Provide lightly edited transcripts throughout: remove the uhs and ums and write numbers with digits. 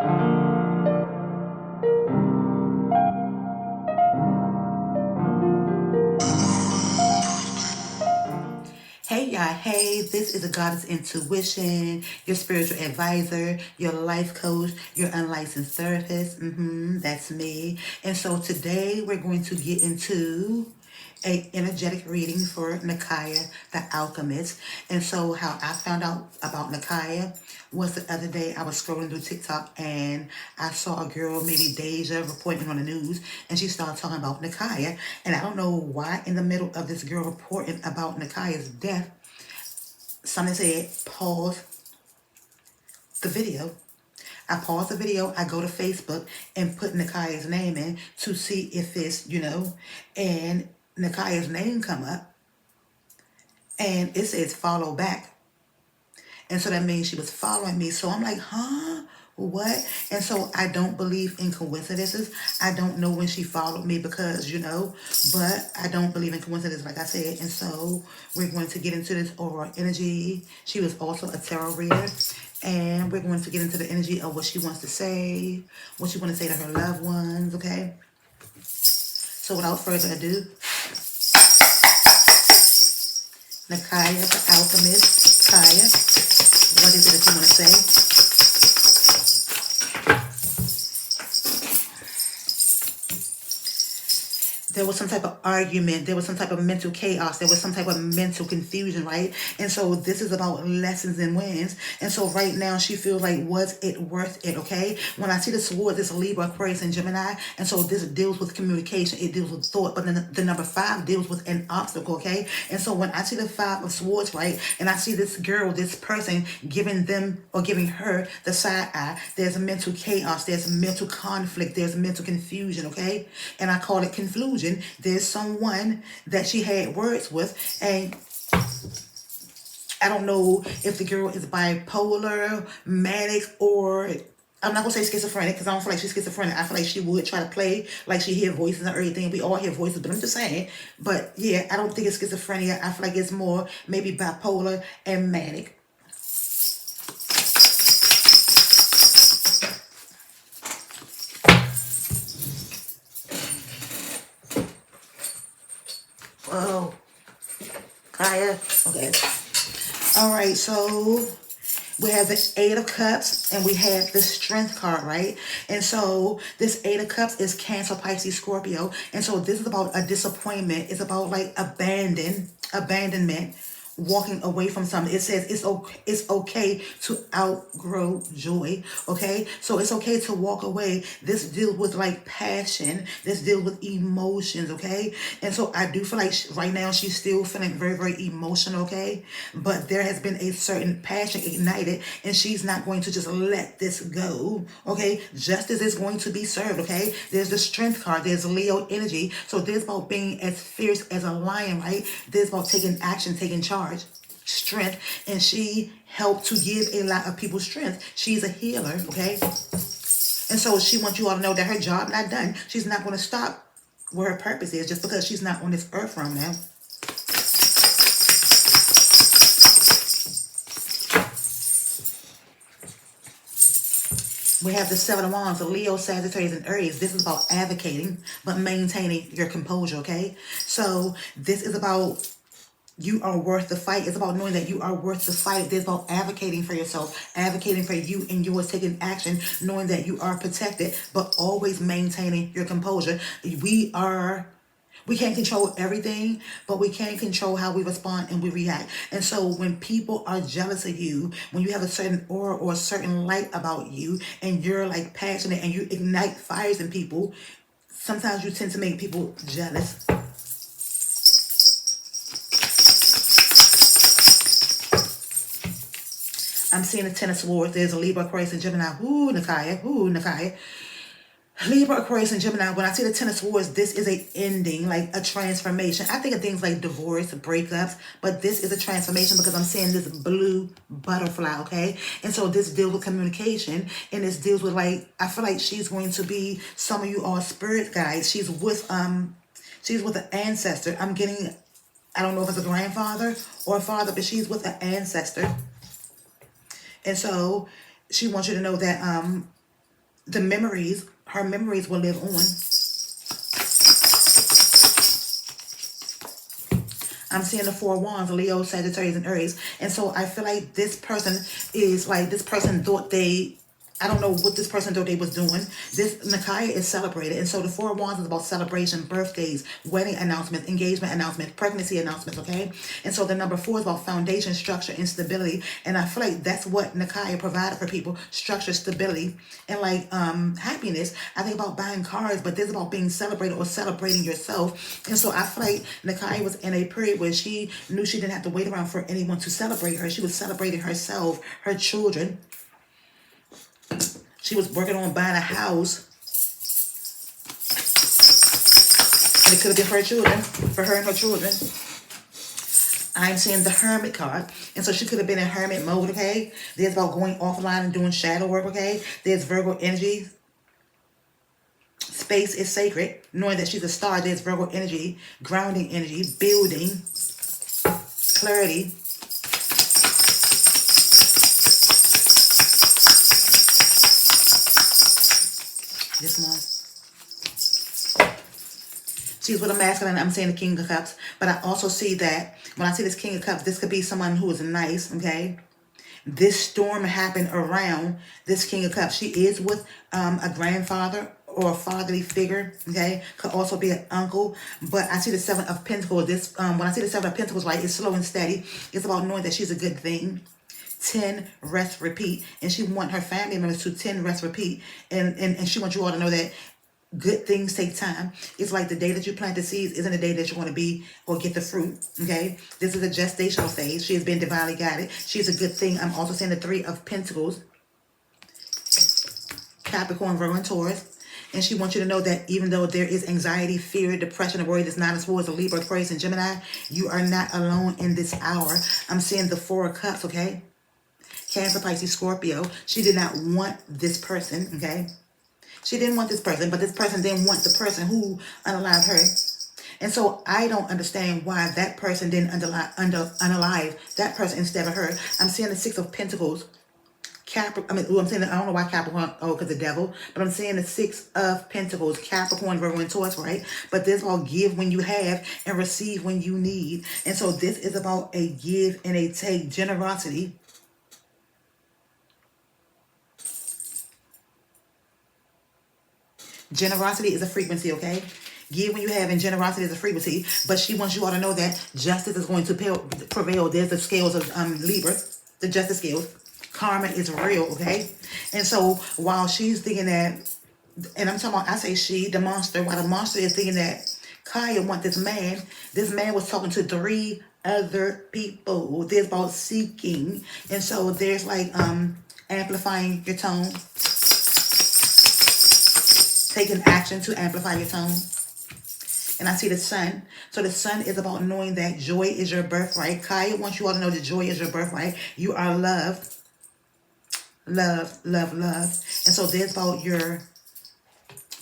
Hey y'all, hey, this is Agodyssintuition, your spiritual advisor, your life coach, your unlicensed therapist. That's me. And so today we're going to get into a energetic reading for Nikajha, the Alchemist. And so how I found out about Nikajha was the other day I was scrolling through TikTok and I saw a girl, maybe Deja, reporting on the news, and she started talking about Nikajha. And I don't know why in the middle of this girl reporting about Nikajha's death, something said pause the video. I pause the video, I go to Facebook and put Nikajha's name in to see if it's, and Nikajha's name come up and it says follow back. And so that means she was following me. So I'm like, huh? What? And so I don't believe in coincidences. I don't know when she followed me because, but I don't believe in coincidences, like I said. And so we're going to get into this aura energy. She was also a tarot reader. And we're going to get into the energy of what she wants to say, what she wants to say to her loved ones, okay? So without further ado, Nikajha, the Alchemist. Nikajha, what is it that you want to say? There was some type of argument. There was some type of mental chaos. There was some type of mental confusion, right? And so this is about lessons and wins. And so right now she feels like, was it worth it, okay? When I see the sword, this Libra, Aquarius, and Gemini. And so this deals with communication. It deals with thought. But then the number 5 deals with an obstacle, okay? And so when I see the 5 of swords, right? And I see this girl, this person giving them or giving her the side eye. There's mental chaos. There's mental conflict. There's mental confusion, okay? And I call it confusion. There's someone that she had words with, and I don't know if the girl is bipolar, manic, or I'm not gonna say schizophrenic because I don't feel like she's schizophrenic. I feel like she would try to play like she hear voices and everything. We all hear voices, but I'm just saying. But yeah, I don't think it's schizophrenia. I feel like it's more maybe bipolar and manic. Oh, Kaya. Okay. All right, so we have the 8 of Cups and we have the Strength card, right? And so this 8 of Cups is Cancer, Pisces, Scorpio. And so this is about a disappointment. It's about like abandonment, walking away from something. It says it's okay to outgrow joy, okay? So it's okay to walk away. This deals with like passion. This deals with emotions, okay? And so I do feel like right now she's still feeling very, very emotional, okay? But there has been a certain passion ignited and she's not going to just let this go, okay? Justice is going to be served, okay? There's the Strength card. There's Leo energy. So there's about being as fierce as a lion, right? There's about taking action, taking charge. Strength, and she helped to give a lot of people strength. She's a healer, okay? And so she wants you all to know that her job not done. She's not going to stop where her purpose is just because she's not on this earth right now. We have the 7 of Wands, the Leo, Sagittarius, and Aries. This is about advocating, but maintaining your composure, okay? So this is about you are worth the fight. It's about knowing that you are worth the fight. It's about advocating for yourself, advocating for you and yours, taking action, knowing that you are protected, but always maintaining your composure. We can't control everything, but we can control how we respond and we react. And so when people are jealous of you, when you have a certain aura or a certain light about you, and you're like passionate and you ignite fires in people, sometimes you tend to make people jealous. I'm seeing the 10 of Swords. There's a Libra, Aquarius, and Gemini. Ooh, Nikajha. Ooh, Nikajha. Libra, Aquarius, and Gemini. When I see the 10 of Swords, this is a ending, like a transformation. I think of things like divorce, breakups, but this is a transformation because I'm seeing this blue butterfly, okay? And so this deals with communication, and this deals with like, I feel like she's going to be, some of you are spirit guides. She's with an ancestor. I'm getting, I don't know if it's a grandfather or a father, but she's with an ancestor. And so she wants you to know that the memories, her memories will live on. I'm seeing the 4 wands, Leo, Sagittarius, and Aries. And so I feel like this person is like, this person thought they, I don't know what this person thought they was doing. This Nikajha is celebrated. And so the 4 wands is about celebration, birthdays, wedding announcements, engagement announcements, pregnancy announcements, okay? And so the number 4 is about foundation, structure, and stability. And I feel like that's what Nikajha provided for people, structure, stability, and like happiness. I think about buying cars, but this is about being celebrated or celebrating yourself. And so I feel like Nikajha was in a period where she knew she didn't have to wait around for anyone to celebrate her. She was celebrating herself, her children. She was working on buying a house. And it could have been for her children, for her and her children. I'm seeing the Hermit card. And so she could have been in hermit mode, okay? There's about going offline and doing shadow work, okay? There's Virgo energy. Space is sacred. Knowing that she's a star, there's Virgo energy, grounding energy, building, clarity. This one. She's with a masculine. I'm saying the King of Cups. But I also see that when I see this King of Cups, this could be someone who is nice, okay? This storm happened around this King of Cups. She is with a grandfather or a fatherly figure, okay? Could also be an uncle. But I see the 7 of Pentacles. This when I see the 7 of Pentacles, right, it's slow and steady. It's about knowing that she's a good thing. 10, rest, repeat. And she wants her family members to 10, rest, repeat. And she wants you all to know that good things take time. It's like the day that you plant the seeds isn't the day that you're going to be or get the fruit, okay? This is a gestational phase. She has been divinely guided. She's a good thing. I'm also seeing the 3 of Pentacles. Capricorn, Virgo, and Taurus. And she wants you to know that even though there is anxiety, fear, depression, and worry that's not as full as a Libra, Aquarius, and Gemini, you are not alone in this hour. I'm seeing the 4 of Cups, okay? Cancer, Pisces, Scorpio. She did not want this person, okay? She didn't want this person, but this person didn't want the person who unalived her. And so I don't understand why that person didn't unalive that person instead of her. I'm seeing the 6 of Pentacles. I don't know why Capricorn, because the devil, but I'm saying the 6 of Pentacles, Capricorn, Virgo, and Taurus, right? But this is all give when you have and receive when you need. And so this is about a give and a take, generosity. Generosity is a frequency, okay? Give when you have, and generosity is a frequency. But she wants you all to know that justice is going to prevail. There's the scales of Libra, the justice scales. Karma is real, okay? And so while she's thinking that, and I'm talking about, I say she, the monster, while the monster is thinking that Kaya want this man was talking to 3 other people. There's about seeking. And so there's like amplifying your tone. Taking action to amplify your tone. And I see the sun. So the sun is about knowing that joy is your birthright. Kaya wants you all to know that joy is your birthright. You are loved. Love, love, love. And so there's about your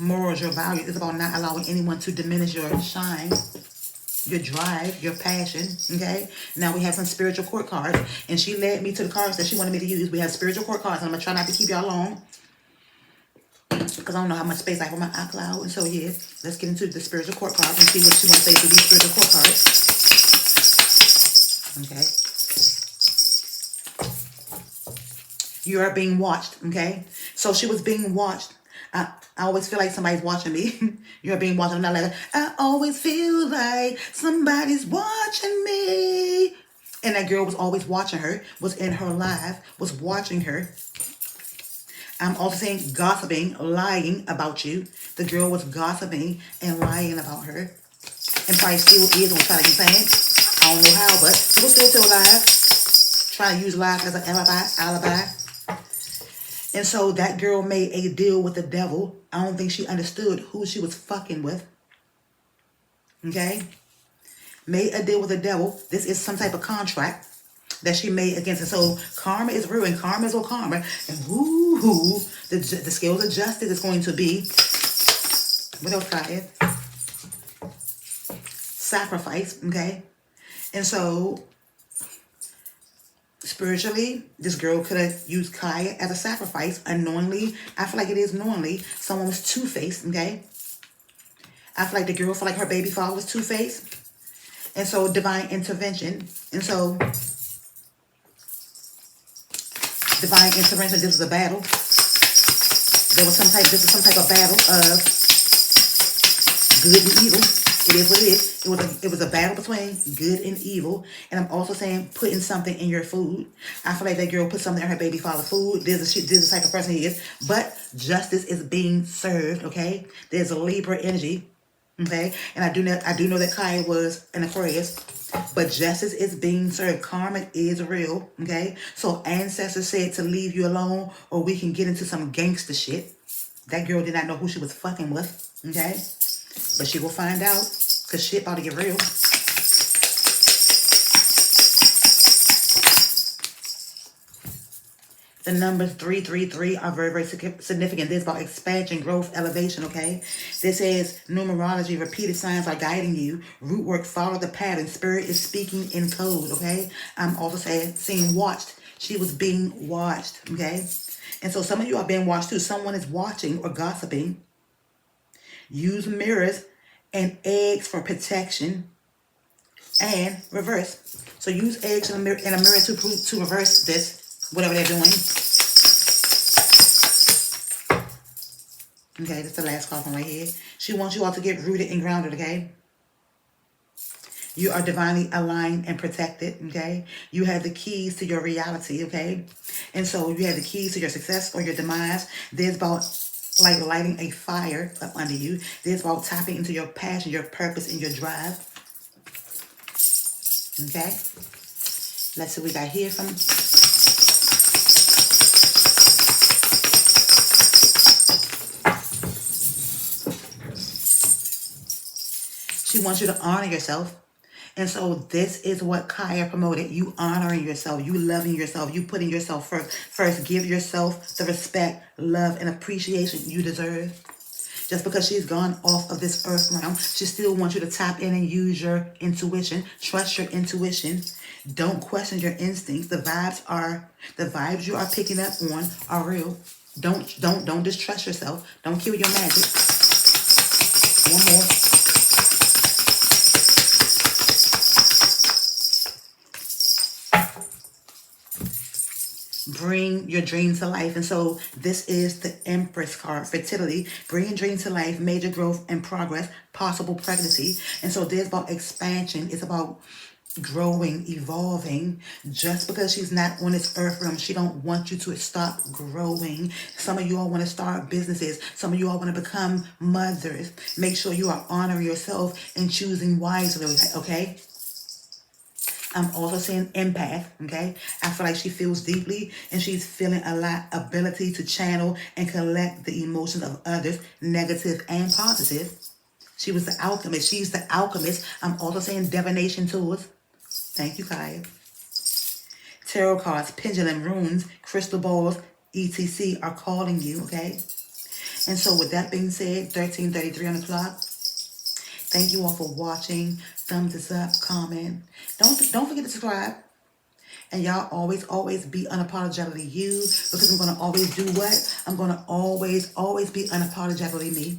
morals, your values. It's about not allowing anyone to diminish your shine, your drive, your passion, okay? Now we have some spiritual court cards. And she led me to the cards that she wanted me to use. We have spiritual court cards. And I'm going to try not to keep y'all long, because I don't know how much space I have on my iCloud. And so, yeah, let's get into the spiritual court cards and see what she wants to say to these spiritual court cards. Okay. You are being watched, okay? So she was being watched. I always feel like somebody's watching me. You're being watched. I'm not like, I always feel like somebody's watching me. And that girl was always watching her, was in her live, was watching her. I'm also saying gossiping, lying about you. The girl was gossiping and lying about her. And probably still is going to try to be saying. I don't know how, but she was still alive. Trying to use lies as an alibi. And so that girl made a deal with the devil. I don't think she understood who she was fucking with. Okay? Made a deal with the devil. This is some type of contract that she made against it. So karma is real, and karma is all karma. And whoo, the scales of justice is going to be, what else I have? Sacrifice, okay? And so Spiritually, this girl could have used Kaya as a sacrifice unknowingly. I feel like it is knowingly. Someone was two-faced, okay? I feel like the girl felt like her baby father was two-faced. And so divine intervention. And so divine intervention, this was a battle. This is some type of battle of good and evil. It is what it is. It was a battle between good and evil. And I'm also saying putting something in your food. I feel like that girl put something in her baby father's food. This is the type of person he is. But justice is being served, okay? There's a Libra energy, okay? And I do know that Kaya was an Aquarius. But justice is being served. Karma is real, okay? So ancestors said to leave you alone or we can get into some gangster shit. That girl did not know who she was fucking with, okay? But she will find out because shit about to get real. The numbers 333 are very, very significant. This is about expansion, growth, elevation, okay? This is numerology. Repeated signs are guiding you. Root work, follow the pattern. Spirit is speaking in code, okay? I'm also seeing watched. She was being watched, okay? And so some of you are being watched too. Someone is watching or gossiping. Use mirrors and eggs for protection and reverse. So use eggs and a mirror to reverse this, whatever they're doing. Okay, that's the last card from right here. She wants you all to get rooted and grounded, okay? You are divinely aligned and protected, okay? You have the keys to your reality, okay? And so you have the keys to your success or your demise. There's about like lighting a fire up under you. There's about tapping into your passion, your purpose, and your drive. Okay? Let's see what we got here from... She wants you to honor yourself. And so this is what Kaya promoted. You honoring yourself. You loving yourself. You putting yourself first. Give yourself the respect, love, and appreciation you deserve. Just because she's gone off of this earth realm, she still wants you to tap in and use your intuition. Trust your intuition. Don't question your instincts. The vibes you are picking up on are real. Don't distrust yourself. Don't kill your magic. One more. Bring your dream to life. And so this is the Empress card. Fertility, bring your dream to life, major growth and progress, possible pregnancy. And so there's about expansion. It's about growing, evolving. Just because she's not on this earth realm, she don't want you to stop growing. Some of you all want to start businesses. Some of you all want to become mothers. Make sure you are honoring yourself and choosing wisely, okay? I'm also seeing empath, okay? I feel like she feels deeply and she's feeling a lot of ability to channel and collect the emotions of others, negative and positive. She was the alchemist. She's the alchemist. I'm also saying divination tools. Thank you, Kaya. Tarot cards, pendulum, runes, crystal balls, etc. are calling you, okay? And so with that being said, 13:33 on the clock. Thank you all for watching. Thumbs is up, comment. Don't forget to subscribe. And y'all always be unapologetically you, because I'm going to always do what? I'm going to always be unapologetically me.